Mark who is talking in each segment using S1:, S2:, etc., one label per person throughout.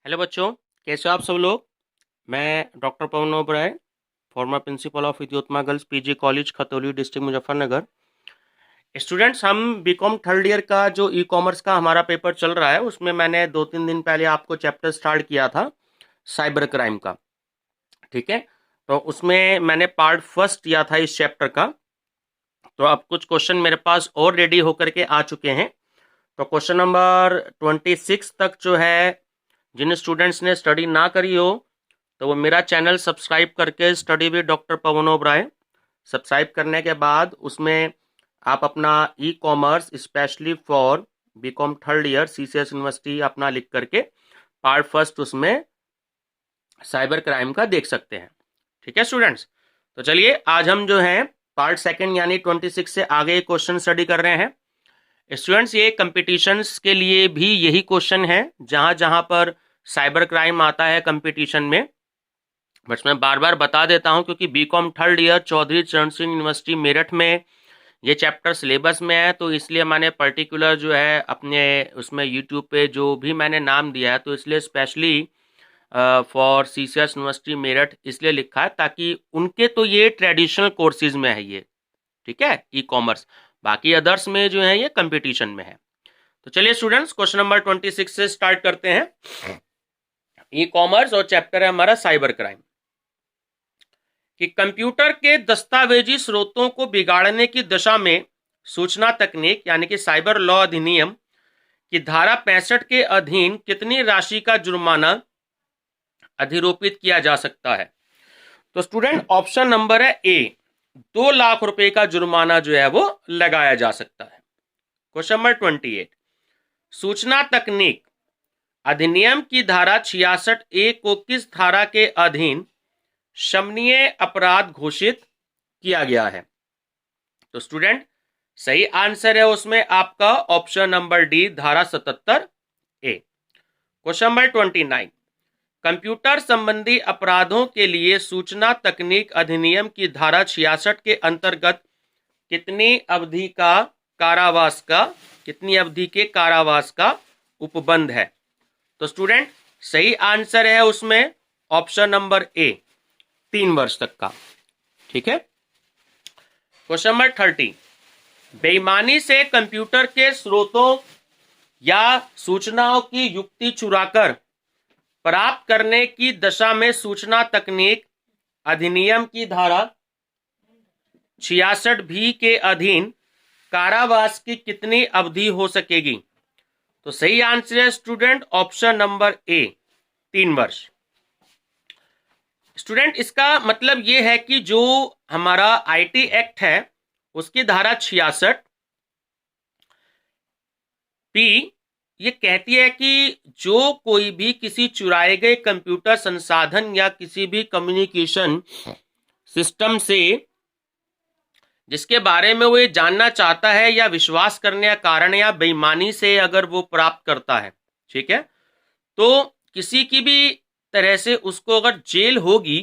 S1: Hello बच्चों, कैसे हो आप सब लोग। मैं doctor Pawan Oberoi, former principal of Vidyottama girls PG college Khatauli district Muzaffarnagar. Students, हम बीकॉम थर्ड ईयर का जो ई कॉमर्स का हमारा पेपर चल रहा है उसमें मैंने 2-3 दिन पहले आपको चैप्टर स्टार्ट किया था साइबर क्राइम का। ठीक है, तो उसमें मैंने पार्ट फर्स्ट दिया था इस चैप्टर का। तो अब कुछ क्वेश्चन मेरे पास और रेडी होकर के आ चुके हैं। तो क्वेश्चन नंबर 26 तक जो है, जिन स्टूडेंट्स ने स्टडी ना करी हो तो वो मेरा चैनल सब्सक्राइब करके study with doctor Pawan Oberoi subscribe करने के बाद उसमें आप अपना e commerce specially for BCom third year CCS university अपना लिख करके पार्ट फर्स्ट उसमें साइबर क्राइम का देख सकते हैं। ठीक है स्टूडेंट्स, तो चलिए आज हम जो है पार्ट सेकंड यानी 26 से आगे क्वेश्चन स्टडी कर रहे हैं। स्टूडेंट्स, ये कंपटीशंस के लिए भी यही क्वेश्चन है जहां जहां पर साइबर क्राइम आता है कंपटीशन में। बट मैं बार बार बता देता हूं क्योंकि बीकॉम थर्ड ईयर चौधरी चरण सिंह यूनिवर्सिटी मेरठ में ये चैप्टर सिलेबस में है, तो इसलिए मैंने पर्टिकुलर जो है अपने उसमें यूट्यूब पे जो भी मैंने नाम दिया है तो इसलिए specially for CCS university Meerut इसलिए लिखा है ताकि उनके तो ये ट्रेडिशनल कोर्सेज में है ये। ठीक है, ई कॉमर्स, बाकी अदर्स में जो है ये कंपटीशन में है। तो चलिए स्टूडेंट्स, क्वेश्चन नंबर 26 से स्टार्ट करते हैं। ई कॉमर्स और चैप्टर है हमारा साइबर क्राइम। कि कंप्यूटर के दस्तावेजी स्रोतों को बिगाड़ने की दिशा में सूचना तकनीक यानी कि साइबर लॉ अधिनियम की धारा 65 के अधीन कितनी राशि का जुर्माना अधिरोपित किया जा सकता है। तो स्टूडेंट ऑप्शन नंबर है ए, 2 लाख रुपए का जुर्माना जो है वो लगाया जा सकता है। क्वेश्चन नंबर 28, सूचना तकनीक अधिनियम की धारा 66 ए को किस धारा के अधीन शमनीय अपराध घोषित किया गया है। तो स्टूडेंट सही आंसर है उसमें आपका ऑप्शन नंबर डी, धारा 77 ए। क्वेश्चन नंबर 29, कंप्यूटर संबंधी अपराधों के लिए सूचना तकनीक अधिनियम की धारा 66 के अंतर्गत कितनी अवधि के कारावास का उपबंध है। तो स्टूडेंट सही आंसर है उसमें ऑप्शन नंबर ए, 3 वर्ष तक का। ठीक है, क्वेश्चन नंबर 30, बेईमानी से कंप्यूटर के स्रोतों या सूचनाओं की युक्ति चुराकर प्राप्त करने की दशा में सूचना तकनीक अधिनियम की धारा 66 भी के अधीन कारावास की कितनी अवधि हो सकेगी। तो सही आंसर है स्टूडेंट ऑप्शन नंबर ए, 3 वर्ष। स्टूडेंट इसका मतलब यह है कि जो हमारा आईटी एक्ट है उसकी धारा 66 पी ये कहती है कि जो कोई भी किसी चुराए गए कंप्यूटर संसाधन या किसी भी कम्युनिकेशन सिस्टम से जिसके बारे में वो ये जानना चाहता है या विश्वास करने का कारण या बेईमानी से अगर वो प्राप्त करता है, ठीक है, तो किसी की भी तरह से उसको अगर जेल होगी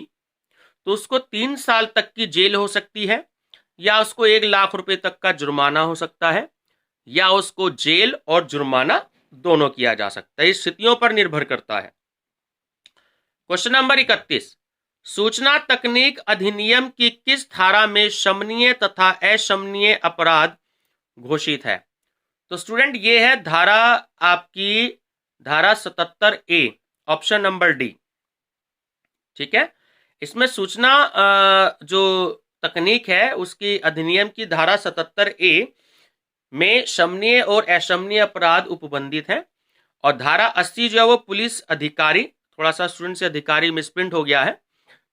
S1: तो उसको 3 साल तक की जेल हो सकती है या उसको 1 लाख रुपए तक का जुर्माना हो सकता है या उसको जेल और जुर्माना दोनों किया जा सकता है। इस स्थितियों पर निर्भर करता है। क्वेश्चन नंबर 31, सूचना तकनीक अधिनियम की किस धारा में शमनीय तथा अशमनीय अपराध घोषित है। तो स्टूडेंट ये है धारा आपकी धारा 77 ए, ऑप्शन नंबर डी। ठीक है, इसमें सूचना जो तकनीक है उसकी अधिनियम की धारा 77 ए में शमनीय और अशमनीय अपराध उपबंधित है। और धारा 80 जो है वो पुलिस अधिकारी, थोड़ा सा स्टूडेंट से अधिकारी मिसप्रिंट हो गया है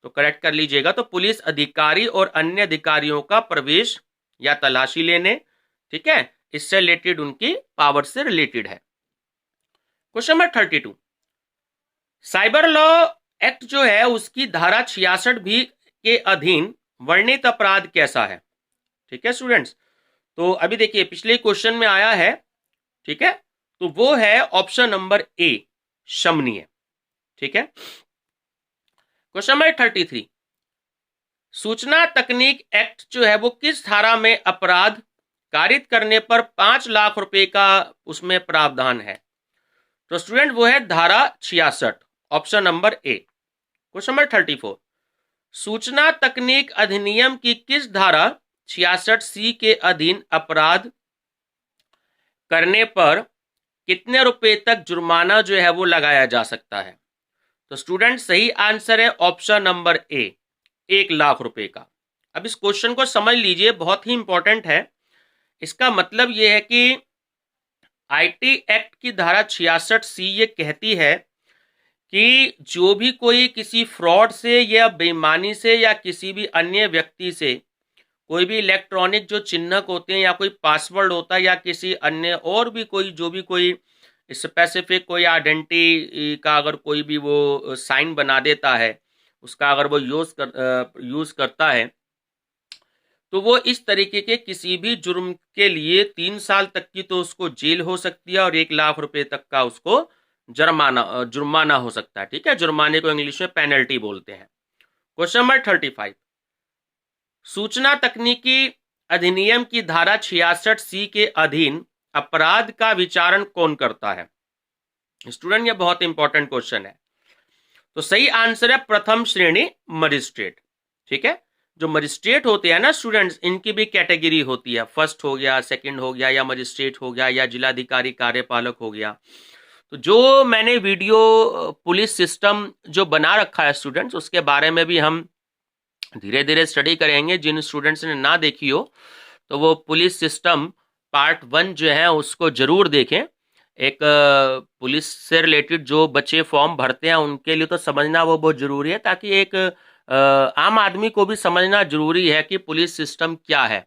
S1: तो करेक्ट कर लीजिएगा, तो पुलिस अधिकारी और अन्य अधिकारियों का प्रवेश या तलाशी लेने, ठीक है, इससे रिलेटेड उनकी पावर से रिलेटेड है। Question number 32, cyber law act जो है उसकी धारा 66 भी के अधीन वर्णित अपराध कैसा है। ठीक है स्टूडेंट्स, तो अभी देखिए पिछले क्वेश्चन में आया है, ठीक है, तो वो है ऑप्शन नंबर ए, शमनीय। ठीक है, क्वेश्चन नंबर 33, सूचना तकनीक एक्ट जो है वो किस धारा में अपराध कारित करने पर 5 लाख रुपए का उसमें प्रावधान है। तो स्टूडेंट वो है धारा 66, option number A. Question number 34, सूचना तकनीक अधिनियम की किस धारा 66C के अधीन अपराध करने पर कितने रुपए तक जुर्माना जो है वो लगाया जा सकता है? तो स्टूडेंट सही आंसर है ऑप्शन नंबर ए, 1 लाख रुपए का। अब इस क्वेश्चन को समझ लीजिए, बहुत ही इंपॉर्टेंट है। इसका मतलब यह है कि आईटी एक्ट की धारा 66C ये कहती है कि जो भी कोई किसी फ्रॉड से या बेईमानी से या किसी भी अन्य व्यक्ति से कोई भी इलेक्ट्रॉनिक जो चिन्हक होते हैं या कोई पासवर्ड होता है या किसी अन्य और भी कोई जो भी कोई स्पेसिफिक कोई आइडेंटिटी का अगर कोई भी वो साइन बना देता है, उसका अगर वो यूज करता है, तो वो इस तरीके के किसी भी जुर्म के लिए 3 साल तक की तो उसको जेल हो सकती है और 1 लाख रुपए तक का उसको जुर्माना हो सकता है। ठीक है, जुर्माने को इंग्लिश में पेनल्टी बोलते हैं। क्वेश्चन नंबर 35, सूचना तकनीकी अधिनियम की धारा 66C के अधीन अपराध का विचारण कौन करता है? स्टूडेंट ये बहुत इंपॉर्टेंट क्वेश्चन है। तो सही आंसर है प्रथम श्रेणी मजिस्ट्रेट। ठीक है, जो मजिस्ट्रेट होते हैं ना स्टूडेंट्स, इनकी भी कैटेगरी होती है, फर्स्ट हो गया, सेकंड हो गया, या मजिस्ट्रेट हो गया, या जिलाधिकारी कार्यपालक हो गया। तो जो मैंने वीडियो पुलिस सिस्टम जो बना रखा है स्टूडेंट्स, उसके बारे में भी हम धीरे धीरे स्टडी करेंगे। जिन स्टूडेंट्स ने ना देखी हो तो वो पुलिस सिस्टम पार्ट 1 जो है उसको जरूर देखें। एक पुलिस से रिलेटेड जो बच्चे फॉर्म भरते हैं उनके लिए तो समझना वो बहुत जरूरी है, ताकि एक आम आदमी को भी समझना जरूरी है कि पुलिस सिस्टम क्या है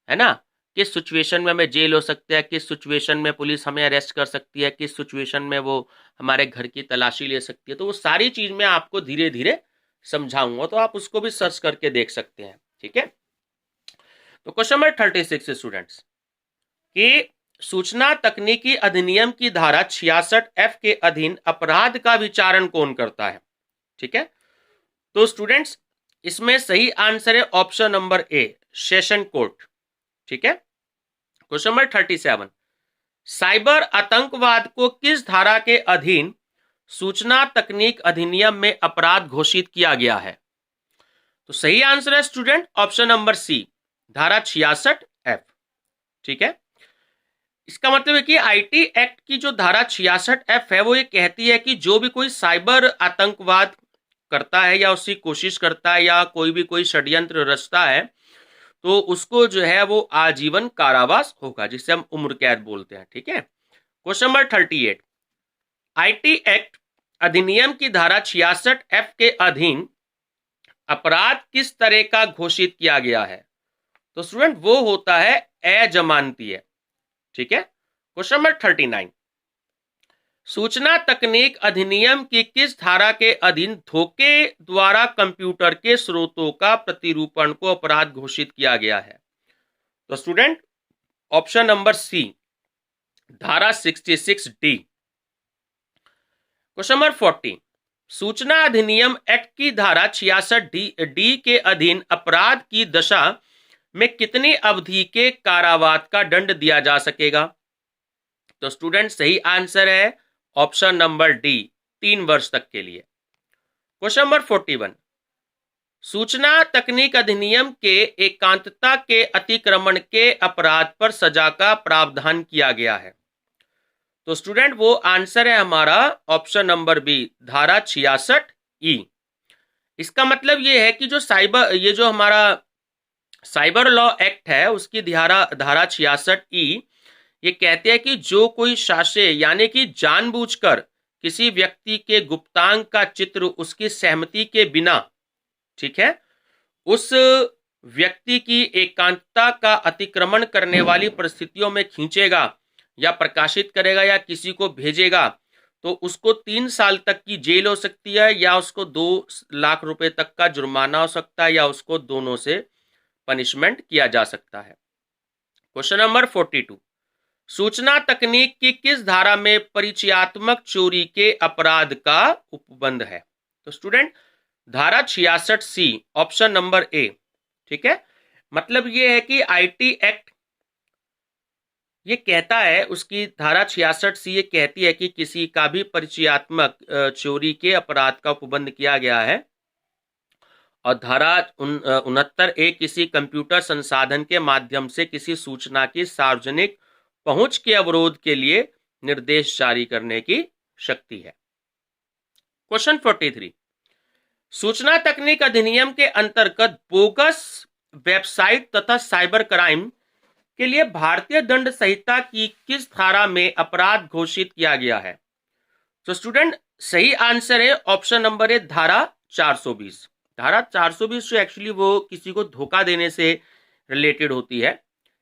S1: ना। किस सिचुएशन में हमें जेल हो सकता है, किस सिचुएशन में पुलिस हमें अरेस्ट कर सकती है, किस सिचुएशन में वो हमारे घर की तलाशी ले सकती है। तो वो सारी चीज मैं आपको धीरे धीरे समझाऊंगा, तो आप उसको भी सर्च करके देख सकते हैं। ठीक है, तो क्वेश्चन नंबर 36 स्टूडेंट्स कि सूचना तकनीकी अधिनियम की धारा 66F के अधीन अपराध का विचारण कौन करता है? ठीक है, तो स्टूडेंट्स इसमें सही आंसर है option number A, session court. ठीक है, क्वेश्चन नंबर 37, साइबर आतंकवाद को किस धारा के अधीन सूचना तकनीक अधिनियम में अपराध घोषित किया गया है? तो सही आंसर है स्टूडेंट ऑप्शन नंबर सी, धारा 66F। ठीक है, इसका मतलब है कि आईटी एक्ट की जो धारा 66F है वो ये कहती है कि जो भी कोई साइबर आतंकवाद करता है या उसकी कोशिश करता है या कोई भी कोई षड्यंत्र रचता है, तो उसको जो है वो आजीवन कारावास होगा, जिसे हम उम्र कैद बोलते हैं। ठीक है, क्वेश्चन नंबर 38, आईटी एक्ट अधिनियम की धारा 66F के अधीन अपराध किस तरह का घोषित किया गया है? तो स्टूडेंट वो होता है अजमानतीय। ठीक है, क्वेश्चन नंबर 39, सूचना तकनीक अधिनियम की किस धारा के अधीन धोखे द्वारा कंप्यूटर के स्रोतों का प्रतिरूपण को अपराध घोषित किया गया है? तो स्टूडेंट ऑप्शन नंबर सी, धारा 66D। क्वेश्चन नंबर 40, सूचना अधिनियम एक्ट की धारा 66D के अधीन अपराध की दशा में कितनी अवधि के कारावास का दंड दिया जा सकेगा? तो स्टूडेंट सही आंसर है ऑप्शन नंबर डी, 3 वर्ष तक के लिए। क्वेश्चन नंबर 41, सूचना तकनीक अधिनियम के एकांतता के अतिक्रमण के अपराध पर सजा का प्रावधान किया गया है? तो स्टूडेंट वो आंसर है हमारा ऑप्शन नंबर बी, धारा 66E। इसका मतलब ये है कि ये जो हमारा साइबर लॉ एक्ट है उसकी धारा 66E ये कहते हैं कि जो कोई शासक यानी कि जानबूझकर किसी व्यक्ति के गुप्तांग का चित्र उसकी सहमति के बिना, ठीक है, उस व्यक्ति की एकांतता का अतिक्रमण करने वाली परिस्थितियों में खींचेगा या प्रकाशित करेगा या किसी को भेजेगा, तो उसको 3 साल तक की जेल हो सकती है या उसको 2 लाख रुपए तक का जुर्माना हो सकता है या उसको दोनों से पनिशमेंट किया जा सकता है। क्वेश्चन नंबर 42, सूचना तकनीक की किस धारा में परिचयात्मक चोरी के अपराध का उपबंध है? तो स्टूडेंट धारा 66C, ऑप्शन नंबर ए। ठीक है, मतलब यह है कि आईटी एक्ट ये कहता है, उसकी धारा 66C ये कहती है कि किसी का भी परिचयात्मक चोरी के अपराध का उपबंध किया गया है, और धारा 69A किसी कंप्यूटर संसाधन के माध्यम से किसी सूचना की सार्वजनिक पहुंच के अवरोध के लिए निर्देश जारी करने की शक्ति है। क्वेश्चन 43, सूचना तकनीक अधिनियम के अंतर्गत बोगस वेबसाइट तथा साइबर क्राइम के लिए भारतीय दंड संहिता की किस धारा में अपराध घोषित किया गया है? तो स्टूडेंट सही आंसर है ऑप्शन नंबर ए, धारा 420। धारा 420 जो एक्चुअली वो किसी को धोखा देने से रिलेटेड होती है।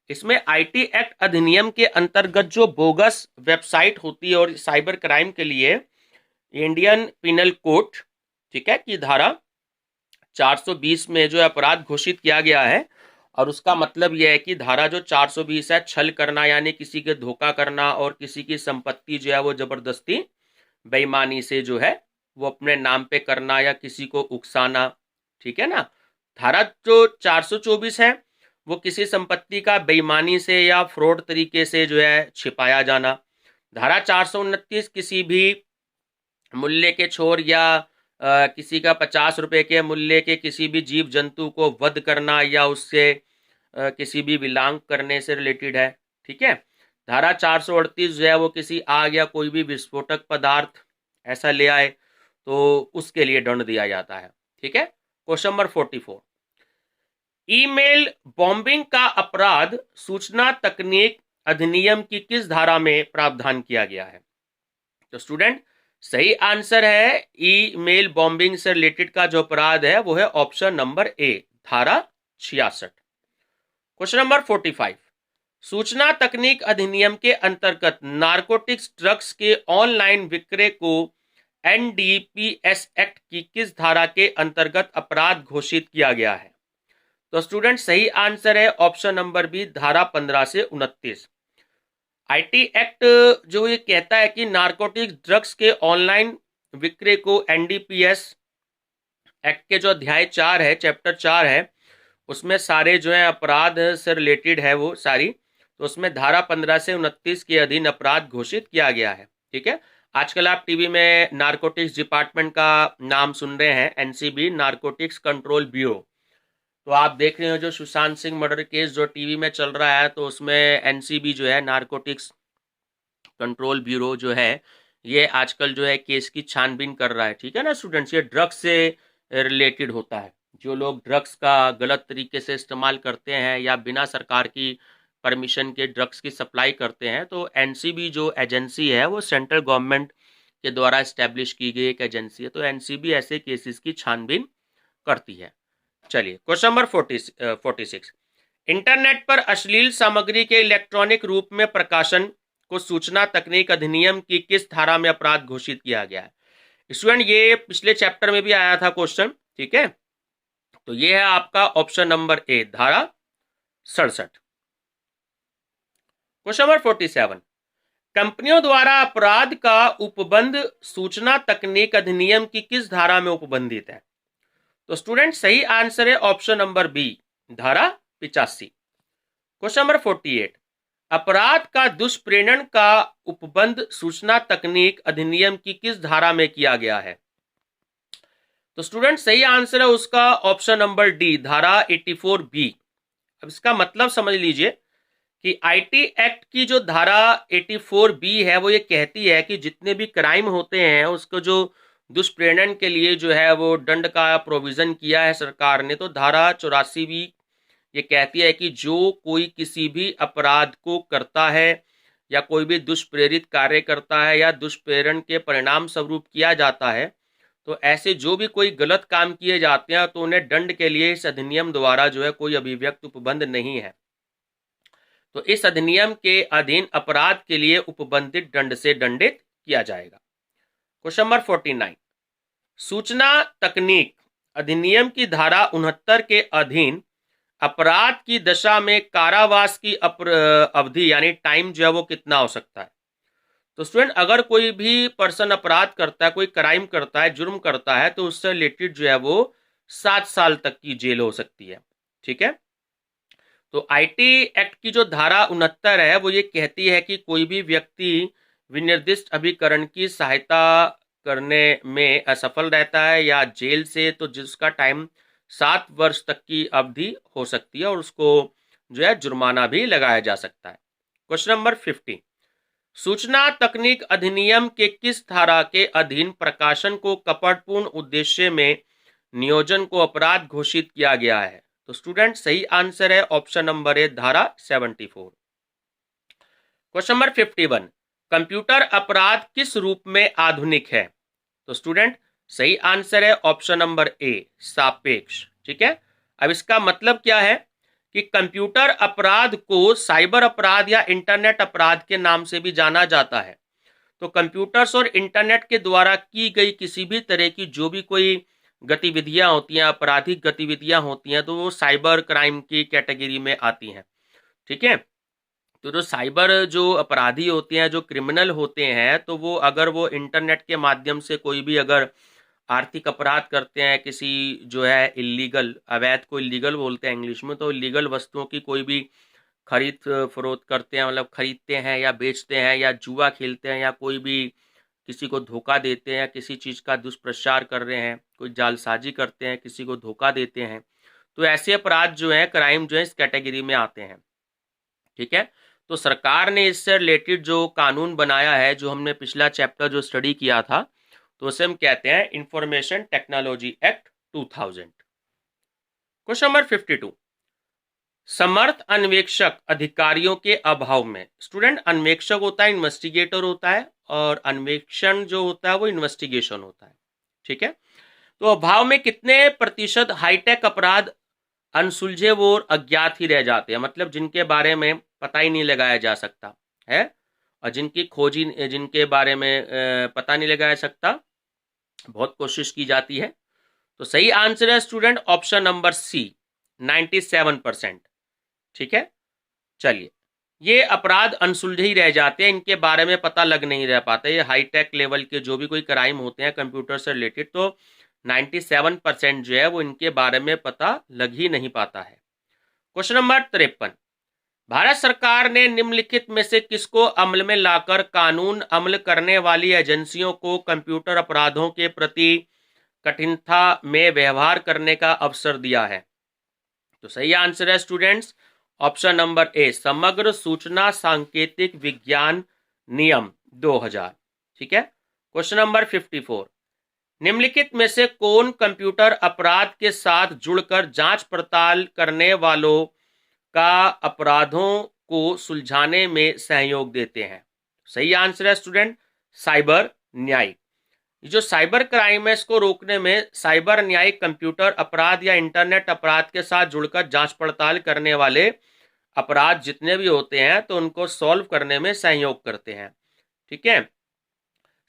S1: इसमें आईटी एक्ट अधिनियम के अंतर्गत जो बोगस वेबसाइट होती है और साइबर क्राइम के लिए इंडियन पिनल कोड, ठीक है, की धारा 420 में जो अपराध घोषित किया गया है, और उसका मतलब यह है कि धारा जो 420 है, छल करना यानी किसी के धोखा करना और किसी की संपत्ति जो है वो जबरदस्ती बेईमानी से जो है वो अपने नाम पे करना या किसी को उकसाना, ठीक है ना। धारा जो 424 है वो किसी संपत्ति का बेईमानी से या फ्रॉड तरीके से जो है छिपाया जाना। धारा 429 किसी भी मूल्य के छोर या किसी का 50 रुपए के मूल्य के किसी भी जीव जंतु को वध करना या उससे किसी भी विलांग करने से रिलेटेड है, ठीक है। धारा 438 जो है वो किसी आग या कोई भी विस्फोटक पदार्थ ऐसा ले आए तो उसके लिए दंड दिया जाता है, ठीक है। क्वेश्चन नंबर 44, ईमेल बॉम्बिंग का अपराध सूचना तकनीक अधिनियम की किस धारा में प्रावधान किया गया है? तो स्टूडेंट सही आंसर है ईमेल बॉम्बिंग से रिलेटेड का जो अपराध है वो है ऑप्शन नंबर ए, धारा 66। क्वेश्चन नंबर 45, सूचना तकनीक अधिनियम के अंतर्गत नारकोटिक्स ड्रग्स के ऑनलाइन विक्रय को एनडीपीएस एक्ट की किस धारा के अंतर्गत अपराध घोषित किया गया है? तो स्टूडेंट सही आंसर है ऑप्शन नंबर बी, धारा 15 से 29। आईटी एक्ट जो ये कहता है कि नारकोटिक्स ड्रग्स के ऑनलाइन विक्रय को एनडीपीएस एक्ट के जो अध्याय 4 है, चैप्टर 4 है, उसमें सारे जो है अपराध से रिलेटेड है वो सारी, तो उसमें धारा 15 से 29 के अधीन अपराध घोषित किया गया है, ठीक है। आजकल आप टीवी में नारकोटिक्स डिपार्टमेंट का नाम सुन रहे हैं, एनसीबी, नारकोटिक्स कंट्रोल ब्यूरो। तो आप देख रहे हो जो सुशांत सिंह मर्डर केस जो टीवी में चल रहा है, तो उसमें एनसीबी जो है, नारकोटिक्स कंट्रोल ब्यूरो जो है, ये आजकल जो है केस की छानबीन कर रहा है, ठीक है ना स्टूडेंट्स। ये ड्रग्स से रिलेटेड होता है। जो लोग ड्रग्स का गलत तरीके से इस्तेमाल करते हैं या बिना सरकार की परमिशन के ड्रग्स की सप्लाई करते हैं, तो एनसीबी जो एजेंसी है वो सेंट्रल गवर्नमेंट के द्वारा इस्टेब्लिश की गई एक एजेंसी है, तो एनसीबी ऐसे केसेस की छानबीन करती है। चलिए क्वेश्चन नंबर 46, इंटरनेट पर अश्लील सामग्री के इलेक्ट्रॉनिक रूप में प्रकाशन को सूचना तकनीक अधिनियम की किस धारा में अपराध घोषित किया गया है? स्टूडेंट ये पिछले चैप्टर में भी आया था क्वेश्चन, ठीक है। तो ये है आपका ऑप्शन नंबर ए, धारा 67। क्वेश्चन नंबर 47, कंपनियों द्वारा अपराध का उपबंध सूचना तकनीक अधिनियम की किस धारा में उपबंधित है? तो स्टूडेंट सही आंसर है ऑप्शन नंबर बी, धारा 85। क्वेश्चन नंबर 48, अपराध का दुष्प्रेरण का उपबंध सूचना तकनीक अधिनियम की किस धारा में किया गया है? तो स्टूडेंट सही आंसर है उसका ऑप्शन नंबर डी, धारा 84B। अब इसका मतलब समझ लीजिए कि आईटी एक्ट की जो धारा 84B है वो ये कहती है कि जितने भी क्राइम होते हैं उसको जो दुष्प्रेरण के लिए जो है वो दंड का प्रोविजन किया है सरकार ने। तो धारा 84B ये कहती है कि जो कोई किसी भी अपराध को करता है या कोई भी दुष्प्रेरित कार्य करता है या दुष्प्रेरण के परिणाम स्वरूप किया जाता है, तो ऐसे जो भी कोई गलत काम किए जाते हैं तो उन्हें दंड के लिए इस अधिनियम द्वारा जो है कोई अभिव्यक्त उपबंध नहीं है। तो इस अधिनियम के अधीन अपराध के लिए उपबंधित दंड से दंडित किया जाएगा। क्वेश्चन नंबर 49, सूचना तकनीक अधिनियम की धारा 69 के अधीन अपराध की दशा में कारावास की अवधि यानी टाइम जो है वो कितना हो सकता है? तो स्टूडेंट अगर कोई भी पर्सन अपराध करता है, कोई क्राइम करता है, जुर्म करता है, तो उससे रिलेटेड जो है वो 7 साल तक की जेल हो सकती है, ठीक है। तो आईटी एक्ट की जो धारा 69 है वो ये कहती है कि कोई भी व्यक्ति विनिर्दिष्ट अभिकरण की सहायता करने में असफल रहता है या जेल से, तो जिसका टाइम 7 वर्ष तक की अवधि हो सकती है और उसको जो है जुर्माना भी लगाया जा सकता है। क्वेश्चन नंबर 50, सूचना तकनीक अधिनियम के किस धारा के अधीन प्रकाशन को कपटपूर्ण उद्देश्य में नियोजन को अपराध घोषित किया गया है? तो स्टूडेंट सही आंसर है ऑप्शन नंबर ए, धारा 74। क्वेश्चन नंबर 51, कंप्यूटर अपराध किस रूप में आधुनिक है? तो स्टूडेंट सही आंसर है ऑप्शन नंबर ए, सापेक्ष। ठीक है, अब इसका मतलब क्या है कि कंप्यूटर अपराध को साइबर अपराध या इंटरनेट अपराध के नाम से भी जाना जाता है। तो कंप्यूटर्स और इंटरनेट के द्वारा की गई किसी भी तरह की जो भी कोई गतिविधियां होती हैं, आपराधिक गतिविधियां होती हैं, तो वो साइबर क्राइम की कैटेगरी में आती हैं। ठीक है, तो जो साइबर जो अपराधी होते हैं, जो क्रिमिनल होते हैं, तो वो अगर वो इंटरनेट के माध्यम से कोई भी अगर आर्थिक अपराध करते हैं, किसी जो है इलीगल, अवैध को इलीगल बोलते हैं इंग्लिश में, तो इलीगल वस्तुओं की कोई भी खरीद फरोख्त करते हैं, मतलब खरीदते हैं या बेचते हैं या जुआ खेलते हैं या कोई भी किसी को धोखा देते हैं, किसी चीज़ का दुष्प्रचार कर रहे हैं, कोई जालसाजी करते हैं, किसी को धोखा देते हैं, तो ऐसे अपराध जो है, क्राइम जो है, इस कैटेगरी में आते हैं। ठीक है, तो सरकार ने इससे रिलेटेड जो कानून बनाया है, जो हमने पिछला चैप्टर जो स्टडी किया था, तो उसे हम कहते हैं information technology act 2000। Question number 52, समर्थ अन्वेषक अधिकारियों के अभाव में। स्टूडेंट अन्वेषक होता है, इन्वेस्टिगेटर होता है, और अन्वेषण जो होता है वो इन्वेस्टिगेशन होता है। ठीक है, तो अभाव में कितने प्रतिशत हाईटेक अपराध अनसुलझे वो अज्ञात ही रह जाते हैं, मतलब जिनके बारे में पता ही नहीं लगाया जा सकता है, और जिनकी खोजी, जिनके बारे में पता नहीं लगाया सकता, बहुत कोशिश की जाती है। तो सही आंसर है स्टूडेंट ऑप्शन नंबर सी, 97%। ठीक है, चलिए, ये अपराध अनसुलझे ही रह जाते हैं, इनके बारे में पता लग नहीं रह पाता। ये हाईटेक लेवल के जो भी कोई क्राइम होते हैं कंप्यूटर से रिलेटेड, तो 97% जो है वो इनके बारे में पता लग ही नहीं पाता है। क्वेश्चन नंबर 53, भारत सरकार ने निम्नलिखित में से किसको अमल में लाकर कानून अमल करने वाली एजेंसियों को कंप्यूटर अपराधों के प्रति कठिनता में व्यवहार करने का अवसर दिया है? तो सही आंसर है स्टूडेंट्स ऑप्शन नंबर ए, समग्र सूचना सांकेतिक विज्ञान नियम 2000। ठीक है, क्वेश्चन नंबर 54, निम्नलिखित में से कौन कंप्यूटर अपराध के साथ जुड़कर जांच पड़ताल करने वालों का अपराधों को सुलझाने में सहयोग देते हैं? सही आंसर है स्टूडेंट साइबर न्यायिक। जो साइबर क्राइम है, इसको रोकने में साइबर न्यायिक कंप्यूटर अपराध या इंटरनेट अपराध के साथ जुड़कर जांच पड़ताल करने वाले अपराध जितने भी होते हैं, तो उनको सॉल्व करने में सहयोग करते हैं। ठीक है,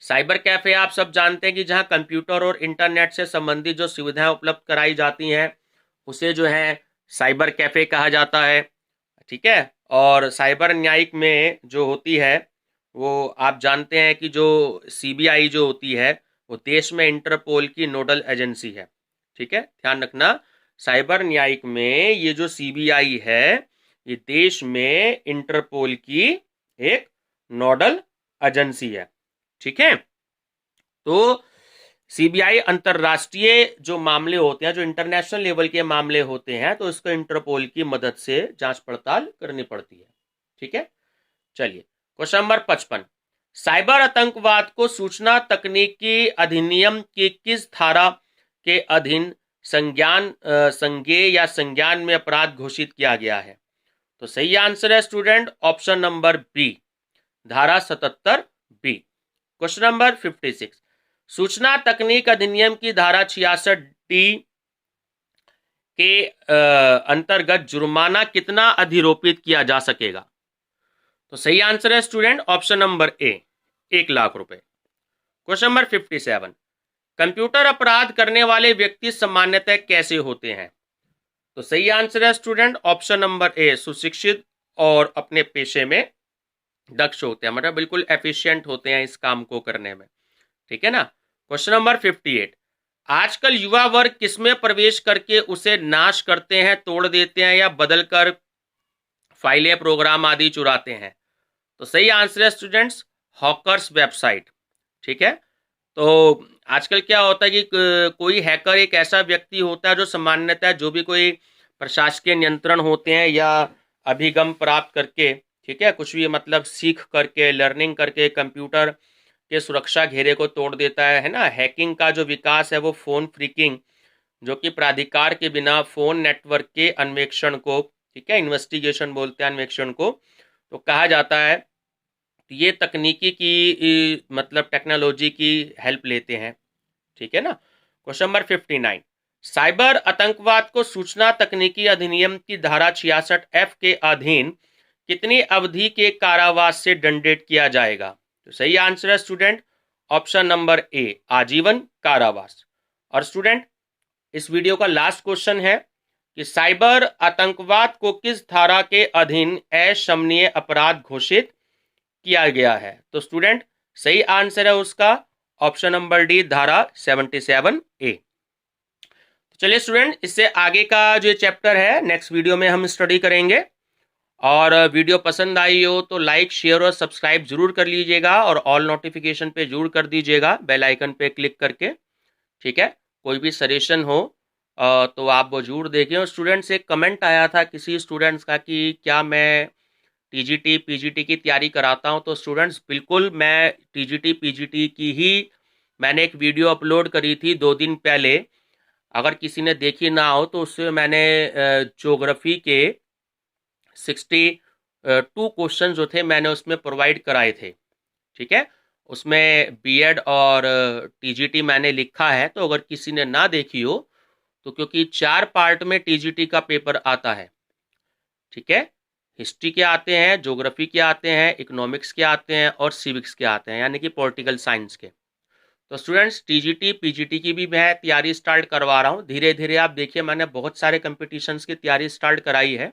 S1: साइबर कैफे आप सब जानते हैं कि जहां कंप्यूटर और इंटरनेट से संबंधित जो सुविधाएं उपलब्ध कराई जाती हैं, उसे जो है साइबर कैफे कहा जाता है। ठीक है, और साइबर न्यायिक में जो होती है, वो आप जानते हैं कि जो सीबीआई जो होती है, वो देश में इंटरपोल की नोडल एजेंसी है। ठीक है, ध्यान रखना, साइबर न्यायिक में ये जो सीबीआई है, ये देश में इंटरपोल की एक नोडल एजेंसी है। ठीक है, तो सीबीआई अंतरराष्ट्रीय जो मामले होते हैं, जो इंटरनेशनल लेवल के मामले होते हैं, तो इसको इंटरपोल की मदद से जांच पड़ताल करनी पड़ती है। ठीक है, चलिए, क्वेश्चन नंबर 55, साइबर आतंकवाद को सूचना तकनीकी अधिनियम की किस धारा के अधीन संज्ञेय या संज्ञान में अपराध घोषित किया गया है? तो सही आंसर है स्टूडेंट ऑप्शन नंबर बी, धारा 77 बी। क्वेश्चन नंबर 56, सूचना तकनीक अधिनियम की धारा 66 डी के अंतर्गत जुर्माना कितना अधिरोपित किया जा सकेगा? तो सही आंसर है स्टूडेंट ऑप्शन नंबर ए, 1,00,000 रुपए। क्वेश्चन नंबर 57, कंप्यूटर अपराध करने वाले व्यक्ति सामान्यतः कैसे होते हैं? तो सही आंसर है स्टूडेंट ऑप्शन नंबर ए, सुशिक्षित और अपने पेशे में दक्ष होते हैं, मतलब बिल्कुल एफिशिएंट होते हैं इस काम को करने में। ठीक है ना। क्वेश्चन नंबर 58, आजकल युवा वर्ग किसमें प्रवेश करके उसे नाश करते हैं, तोड़ देते हैं या बदलकर फाइलें, प्रोग्राम आदि चुराते हैं। तो सही आंसर है स्टूडेंट्स हॉकर्स वेबसाइट। ठीक है, तो आजकल क्या होता है कि कोई हैकर एक ऐसा व्यक्ति होता है जो सामान्यतः जो भी कोई प्रशासकीय नियंत्रण होते हैं या अभिगम प्राप्त करके, ठीक है, कुछ भी मतलब सीख करके, लर्निंग करके कंप्यूटर के सुरक्षा घेरे को तोड़ देता है ना। हैकिंग का जो विकास है वो फोन फ्रीकिंग, जो कि प्राधिकार के बिना फोन नेटवर्क के अन्वेषण को, ठीक है, इन्वेस्टिगेशन बोलते हैं अन्वेषण को, तो कहा जाता है। तो ये तकनीकी की मतलब टेक्नोलॉजी की हेल्प लेते हैं। ठीक है ना। क्वेश्चन नंबर 59, साइबर आतंकवाद को सूचना तकनीकी अधिनियम की धारा 66F के अधीन कितनी अवधि के कारावास से दंडित किया जाएगा? तो सही आंसर है स्टूडेंट ऑप्शन नंबर ए, आजीवन कारावास। और स्टूडेंट इस वीडियो का लास्ट क्वेश्चन है कि साइबर आतंकवाद को किस धारा के अधीन अशमनीय अपराध घोषित किया गया है? तो स्टूडेंट सही आंसर है उसका ऑप्शन नंबर डी, धारा 77A। तो चलिए स्टूडेंट, इससे आगे का जो चैप्टर है नेक्स्ट वीडियो में हम स्टडी करेंगे। और वीडियो पसंद आई हो तो लाइक, शेयर और सब्सक्राइब जरूर कर लीजिएगा और ऑल नोटिफिकेशन पे जरूर कर दीजिएगा बेल आइकन पे क्लिक करके। ठीक है, कोई भी सजेशन हो तो आप वो जरूर देखें। और स्टूडेंट्स एक कमेंट आया था किसी स्टूडेंट्स का कि क्या मैं टीजीटी पीजीटी की तैयारी कराता हूं। तो स्टूडेंट्स बिल्कुल, मैं टीजीटी पीजीटी की ही मैंने एक वीडियो अपलोड करी थी 2 दिन पहले। अगर किसी ने देखी ना हो तो उससे मैंने ज्योग्राफी के 62 क्वेश्चन जो थे मैंने उसमें प्रोवाइड कराए थे। ठीक है, उसमें बीएड और टीजीटी मैंने लिखा है। तो अगर किसी ने ना देखी हो तो, क्योंकि 4 पार्ट में टीजीटी का पेपर आता है। ठीक है, हिस्ट्री के आते हैं, ज्योग्राफी के आते हैं, इकोनॉमिक्स के आते हैं और सिविक्स के आते हैं, यानी कि पॉलिटिकल साइंस के। तो स्टूडेंट्स टीजीटी पीजीटी की भी मैं तैयारी स्टार्ट करवा रहा हूँ धीरे धीरे। आप देखिए मैंने बहुत सारे कंपटीशंस की तैयारी स्टार्ट कराई है।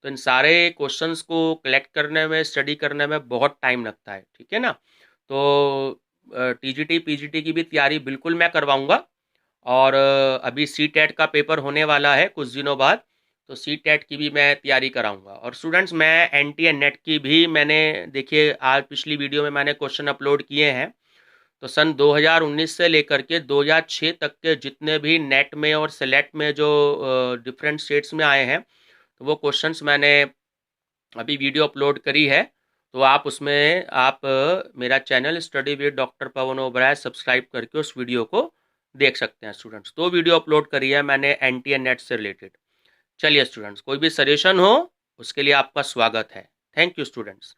S1: तो इन सारे क्वेश्चंस को कलेक्ट करने में, स्टडी करने में बहुत टाइम लगता है। ठीक है ना। तो टीजीटी पीजीटी की भी तैयारी बिल्कुल मैं करवाऊंगा। और अभी सी टेट का पेपर होने वाला है कुछ दिनों बाद, तो सी टेट की भी मैं तैयारी कराऊंगा। और स्टूडेंट्स मैं एनटी एंड नेट की भी मैंने, देखिए आज पिछली वीडियो में मैंने क्वेश्चन अपलोड किए हैं। तो सन 2019 से लेकर के 2006 तक के जितने भी नेट में और सेलेक्ट में जो डिफरेंट स्टेट्स में आए हैं, तो वो क्वेश्चंस मैंने अभी वीडियो अपलोड करी है। तो आप उसमें मेरा channel study with doctor Pawan Oberoi subscribe करके उस वीडियो को देख सकते हैं स्टूडेंट्स। 2 वीडियो अपलोड करी है मैंने एनटी एंड नेट से रिलेटेड। चलिए स्टूडेंट्स, कोई भी सजेशन हो उसके लिए आपका स्वागत है। Thank you students.